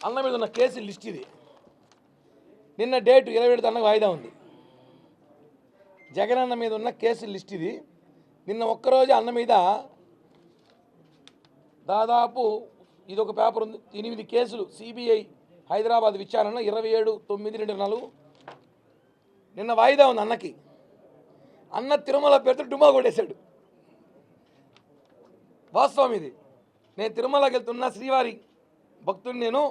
అన్న మీద ఉన్న కేసు లిస్ట్ ఇది. నిన్న డేటు 27 అన్నకు వాయిదా ఉంది. జగన్ అన్న మీద ఉన్న కేసు లిస్ట్ ఇది. నిన్న ఒక్కరోజు అన్న మీద దాదాపు ఇదొక పేపర్ ఉంది, 8 కేసులు సిబిఐ హైదరాబాద్ విచారణ 27/9/24 నిన్న వాయిదా ఉంది అన్నకి. అన్న తిరుమల పేరుతో డుమా కొట్టేశాడు. వాస్తవం ఇది. నేను తిరుమలకి వెళ్తున్నా, శ్రీవారి భక్తుడిని, నేను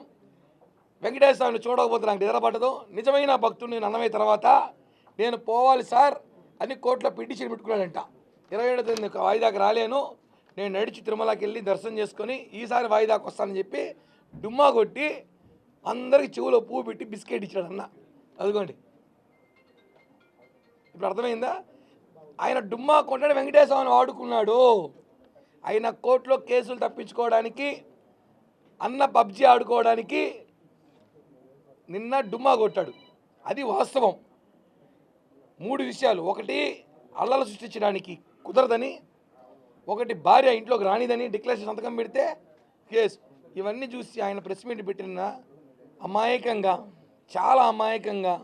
వెంకటేశ్వర స్వామిని చూడకపోతే నాకు నిద్రపట్టదు, నిజమైన భక్తుడు నేను అన్నమైన తర్వాత నేను పోవాలి సార్ అని కోర్టులో పిటిషన్ పెట్టుకున్నాడంట. 27 వాయిదాకి రాలేను, నేను నడిచి తిరుమలకి వెళ్ళి దర్శనం చేసుకొని ఈసారి వాయిదాకి వస్తానని చెప్పి డుమ్మా కొట్టి అందరికి చెవులో పువ్వు పెట్టి బిస్కెట్ ఇచ్చాడు అన్న. అదిగోండి, ఇప్పుడు అర్థమైందా? ఆయన డుమ్మా కొట్టాడు, వెంకటేశ్వర స్వామిని వాడుకున్నాడు. ఆయన కోర్టులో కేసులు తప్పించుకోవడానికి, అన్న పబ్జీ ఆడుకోవడానికి నిన్న డుమ్మా కొట్టాడు. అది వాస్తవం. 3 విషయాలు: ఒకటి అల్లలు సృష్టించడానికి కుదరదని, ఒకటి భార్య ఇంట్లోకి రానిదని డిక్లరేషన్ సంతకం పెడితే కేసు. ఇవన్నీ చూసి ఆయన ప్రెస్ మీట్ పెట్టిన అమాయకంగా, చాలా అమాయకంగా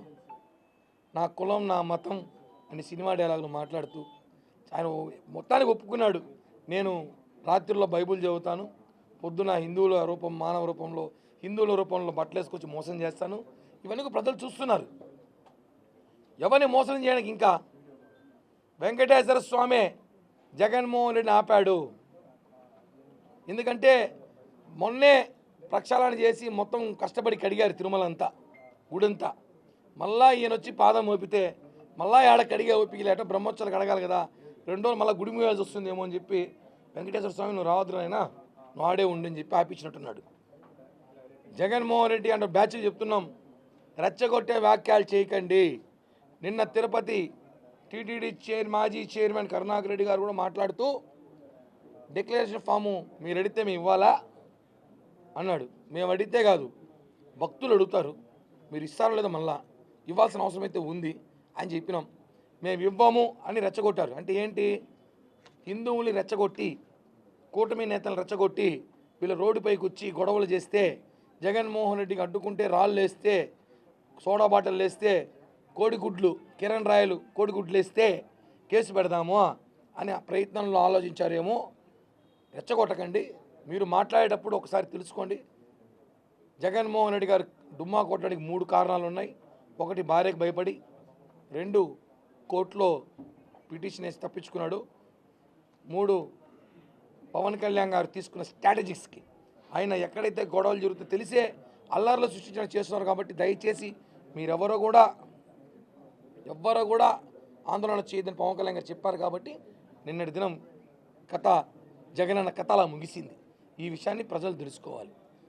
నా కులం నా మతం అని సినిమా డైలాగులు మాట్లాడుతూ ఆయన మొత్తానికి ఒప్పుకున్నాడు. నేను రాత్రుల్లో బైబుల్ చదువుతాను, పొద్దున హిందువుల రూపం మానవ రూపంలో హిందువుల రూపంలో బట్టలు వేసుకొచ్చి మోసం చేస్తాను. ఇవన్నీ ప్రజలు చూస్తున్నారు. ఎవరిని మోసం చేయడానికి ఇంకా వెంకటేశ్వర స్వామి జగన్మోహన్ రెడ్డిని ఆపాడు. ఎందుకంటే మొన్నే ప్రక్షాళన చేసి మొత్తం కష్టపడి కడిగారు తిరుమల అంతా, గుడంతా. మళ్ళా ఈయన వచ్చి పాదం మోపితే మళ్ళా ఏడ కడిగే ఓపిక లేట, బ్రహ్మోత్సవాలు కడగాలి కదా, 2 రోజులు మళ్ళీ గుడి మూయాల్సి వస్తుందేమో అని చెప్పి వెంకటేశ్వర స్వామి నువ్వు రావద్దు అయినా నువ్వు ఆడే ఉండని చెప్పి ఆపించినట్టున్నాడు. జగన్మోహన్ రెడ్డి అంటే బ్యాచ్ చెప్తున్నాం, రెచ్చగొట్టే వ్యాఖ్యలు చేయకండి. నిన్న తిరుపతి టీటీడీ మాజీ చైర్మన్ కరుణాకర్ రెడ్డి గారు కూడా మాట్లాడుతూ డిక్లరేషన్ ఫాము మీరు అడిగితే మేము ఇవ్వాలా అన్నాడు. మేము అడిగితే కాదు, భక్తులు అడుగుతారు, మీరు ఇస్తారో లేదో మళ్ళా ఇవ్వాల్సిన అవసరం అయితే ఉంది అని చెప్పినాం. మేము ఇవ్వము అని రెచ్చగొట్టారు. అంటే ఏంటి? హిందువుల్ని రెచ్చగొట్టి, కూటమి నేతలను రెచ్చగొట్టి వీళ్ళు రోడ్డుపైకి వచ్చి గొడవలు చేస్తే, జగన్మోహన్ రెడ్డికి అడ్డుకుంటే రాళ్ళు వేస్తే, సోడా బాటిల్ వేస్తే, కోడిగుడ్లు కిరణ్ రాయలు కోడిగుడ్లు వేస్తే కేసు పెడదాము అనే ప్రయత్నంలో ఆలోచించారేమో. రెచ్చగొట్టకండి. మీరు మాట్లాడేటప్పుడు ఒకసారి తెలుసుకోండి. జగన్మోహన్ రెడ్డి గారు డుమ్మా కొట్టడానికి 3 కారణాలు ఉన్నాయి. 1 భార్యకు భయపడి, 2 కోర్టులో పిటిషన్ వేసి తప్పించుకున్నాడు, 3 పవన్ కళ్యాణ్ గారు తీసుకున్న స్ట్రాటజిక్స్కి. ఆయన ఎక్కడైతే గొడవలు జరుగుతుందో తెలిసే అల్లర్లు సృష్టించడం చేస్తున్నారు. కాబట్టి దయచేసి మీరెవరో కూడా ఆందోళన చేయదని పవన్ కళ్యాణ్ గారు చెప్పారు. కాబట్టి నిన్నటి దినం కథ జగనన్న కథ అలా ముగిసింది. ఈ విషయాన్ని ప్రజలు తెలుసుకోవాలి.